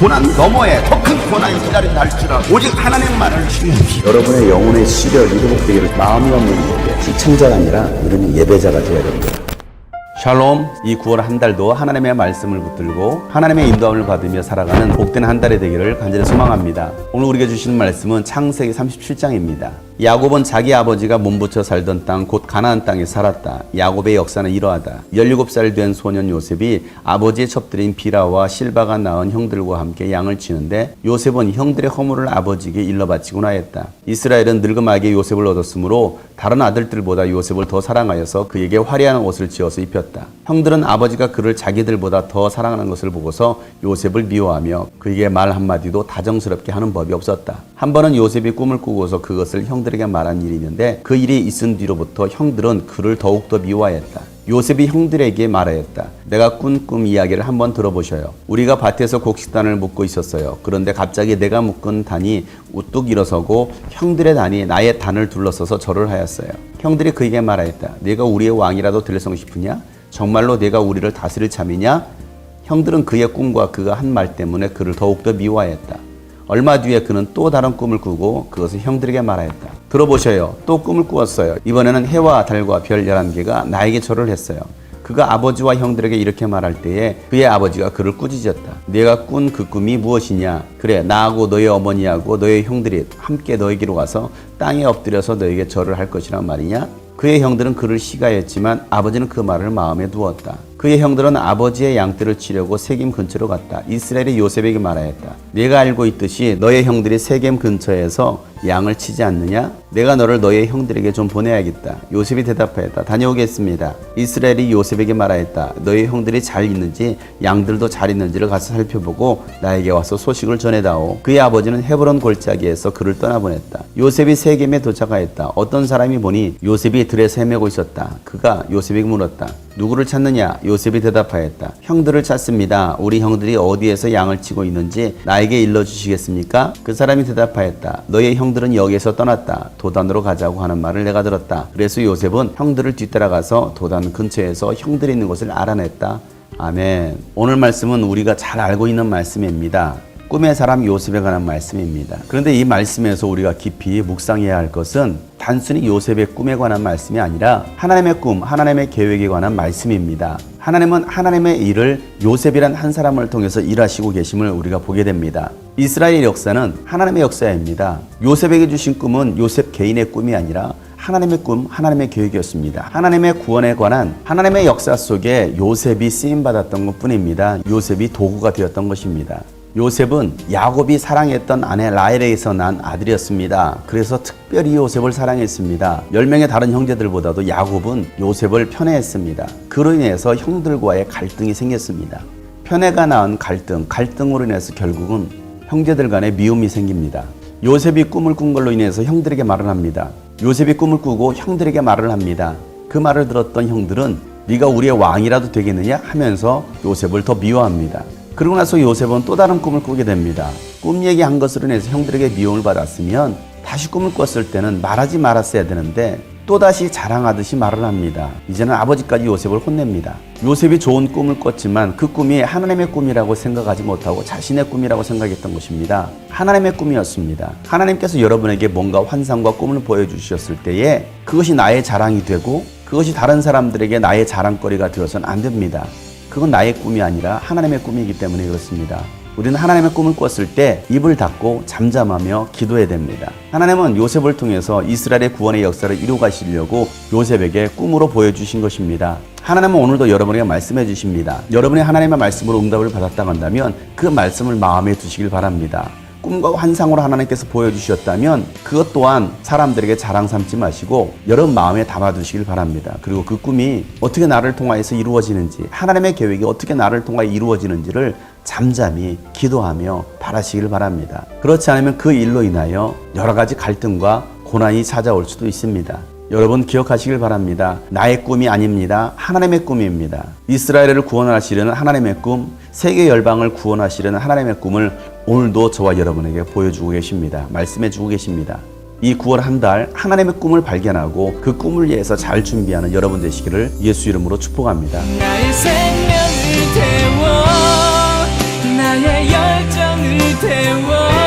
고난 너머에 더 큰 고난이 기다린다 할지라 오직 하나님만을 신뢰합시다. 여러분의 영혼의 시력이 회복되기를 마음이 없는 예배, 시청자가 아니라 우리는 예배자가 되어야 됩니다. 샬롬. 이 9월 한 달도 하나님의 말씀을 붙들고 하나님의 인도함을 받으며 살아가는 복된 한 달이 되기를 간절히 소망합니다. 오늘 우리에게 주시는 말씀은 창세기 37장입니다. 야곱은 자기 아버지가 몸부쳐 살던 땅 곧 가나안 땅에 살았다. 야곱의 역사는 이러하다. 17살 된 소년 요셉이 아버지의 첩들인 비라와 실바가 낳은 형들과 함께 양을 치는데 요셉은 형들의 허물을 아버지에게 일러바치곤 하였다. 이스라엘은 늙음하게 요셉을 얻었으므로 다른 아들들보다 요셉을 더 사랑하여서 그에게 화려한 옷을 지어서 입혔다. 형들은 아버지가 그를 자기들보다 더 사랑하는 것을 보고서 요셉을 미워하며 그에게 말 한마디도 다정스럽게 하는 법이 없었다. 한 번은 요셉이 꿈을 꾸고서 그것을 형들에게 말한 일이 있는데 그 일이 있은 뒤로부터 형들은 그를 더욱더 미워하였다. 요셉이 형들에게 말하였다. 내가 꾼 꿈 이야기를 한번 들어보셔요. 우리가 밭에서 곡식단을 묶고 있었어요. 그런데 갑자기 내가 묶은 단이 우뚝 일어서고 형들의 단이 나의 단을 둘러서서 절을 하였어요. 형들이 그에게 말하였다. 네가 우리의 왕이라도 되려고 싶으냐? 정말로 네가 우리를 다스릴 참이냐? 형들은 그의 꿈과 그가 한 말 때문에 그를 더욱더 미워하였다. 얼마 뒤에 그는 또 다른 꿈을 꾸고 그것을 형들에게 말하였다. 들어보셔요. 또 꿈을 꾸었어요. 이번에는 해와 달과 별 11개가 나에게 절을 했어요. 그가 아버지와 형들에게 이렇게 말할 때에 그의 아버지가 그를 꾸짖었다. 네가 꾼 그 꿈이 무엇이냐? 그래, 나하고 너의 어머니하고 너의 형들이 함께 너에게로 와서 땅에 엎드려서 너에게 절을 할 것이란 말이냐? 그의 형들은 그를 시가했지만 아버지는 그 말을 마음에 두었다. 그의 형들은 아버지의 양떼를 치려고 세겜 근처로 갔다. 이스라엘이 요셉에게 말하였다. 네가 알고 있듯이 너의 형들이 세겜 근처에서 양을 치지 않느냐? 내가 너를 너의 형들에게 좀 보내야겠다. 요셉이 대답하였다. 다녀오겠습니다. 이스라엘이 요셉에게 말하였다. 너의 형들이 잘 있는지 양들도 잘 있는지를 가서 살펴보고 나에게 와서 소식을 전해다오. 그의 아버지는 헤브론 골짜기에서 그를 떠나보냈다. 요셉이 세겜에 도착하였다. 어떤 사람이 보니 요셉이 들에서 헤매고 있었다. 그가 요셉에게 물었다. 누구를 찾느냐? 요셉이 대답하였다. 형들을 찾습니다. 우리 형들이 어디에서 양을 치고 있는지 나에게 일러주시겠습니까? 그 사람이 대답하였다. 너의 형들은 여기에서 떠났다. 도단으로 가자고 하는 말을 내가 들었다. 그래서 요셉은 형들을 뒤따라가서 도단 근처에서 형들이 있는 곳을 알아냈다. 아멘. 오늘 말씀은 우리가 잘 알고 있는 말씀입니다. 꿈의 사람 요셉에 관한 말씀입니다. 그런데 이 말씀에서 우리가 깊이 묵상해야 할 것은 단순히 요셉의 꿈에 관한 말씀이 아니라 하나님의 꿈, 하나님의 계획에 관한 말씀입니다. 하나님은 하나님의 일을 요셉이란 한 사람을 통해서 일하시고 계심을 우리가 보게 됩니다. 이스라엘 역사는 하나님의 역사입니다. 요셉에게 주신 꿈은 요셉 개인의 꿈이 아니라 하나님의 꿈, 하나님의 계획이었습니다. 하나님의 구원에 관한 하나님의 역사 속에 요셉이 쓰임받았던 것뿐입니다. 요셉이 도구가 되었던 것입니다. 요셉은 야곱이 사랑했던 아내 라헬에게서 난 아들이었습니다. 그래서 특별히 요셉을 사랑했습니다. 10명의 다른 형제들보다도 야곱은 요셉을 편애했습니다. 그로 인해서 형들과의 갈등이 생겼습니다. 편애가 낳은 갈등으로 인해서 결국은 형제들 간에 미움이 생깁니다. 요셉이 꿈을 꾼 걸로 인해서 형들에게 말을 합니다. 요셉이 꿈을 꾸고 형들에게 말을 합니다. 그 말을 들었던 형들은 네가 우리의 왕이라도 되겠느냐 하면서 요셉을 더 미워합니다. 그러고 나서 요셉은 또 다른 꿈을 꾸게 됩니다. 꿈 얘기한 것으로 인해서 형들에게 미움을 받았으면 다시 꿈을 꿨을 때는 말하지 말았어야 되는데 또다시 자랑하듯이 말을 합니다. 이제는 아버지까지 요셉을 혼냅니다. 요셉이 좋은 꿈을 꿨지만 그 꿈이 하나님의 꿈이라고 생각하지 못하고 자신의 꿈이라고 생각했던 것입니다. 하나님의 꿈이었습니다. 하나님께서 여러분에게 뭔가 환상과 꿈을 보여주셨을 때에 그것이 나의 자랑이 되고 그것이 다른 사람들에게 나의 자랑거리가 되어서는 안 됩니다. 그건 나의 꿈이 아니라 하나님의 꿈이기 때문에 그렇습니다. 우리는 하나님의 꿈을 꿨을 때 입을 닫고 잠잠하며 기도해야 됩니다. 하나님은 요셉을 통해서 이스라엘의 구원의 역사를 이루어 가시려고 요셉에게 꿈으로 보여주신 것입니다. 하나님은 오늘도 여러분에게 말씀해 주십니다. 여러분이 하나님의 말씀으로 응답을 받았다고 한다면 그 말씀을 마음에 두시길 바랍니다. 꿈과 환상으로 하나님께서 보여주셨다면 그것 또한 사람들에게 자랑 삼지 마시고 여러분 마음에 담아두시길 바랍니다. 그리고 그 꿈이 어떻게 나를 통하여서 이루어지는지, 하나님의 계획이 어떻게 나를 통하여 이루어지는지를 잠잠히 기도하며 바라시길 바랍니다. 그렇지 않으면 그 일로 인하여 여러 가지 갈등과 고난이 찾아올 수도 있습니다. 여러분 기억하시길 바랍니다. 나의 꿈이 아닙니다. 하나님의 꿈입니다. 이스라엘을 구원하시려는 하나님의 꿈, 세계 열방을 구원하시려는 하나님의 꿈을 오늘도 저와 여러분에게 보여주고 계십니다. 말씀해주고 계십니다. 이 9월 한 달 하나님의 꿈을 발견하고 그 꿈을 위해서 잘 준비하는 여러분 되시기를 예수 이름으로 축복합니다. 나의 생명을 태워 나의 내 열정을 태워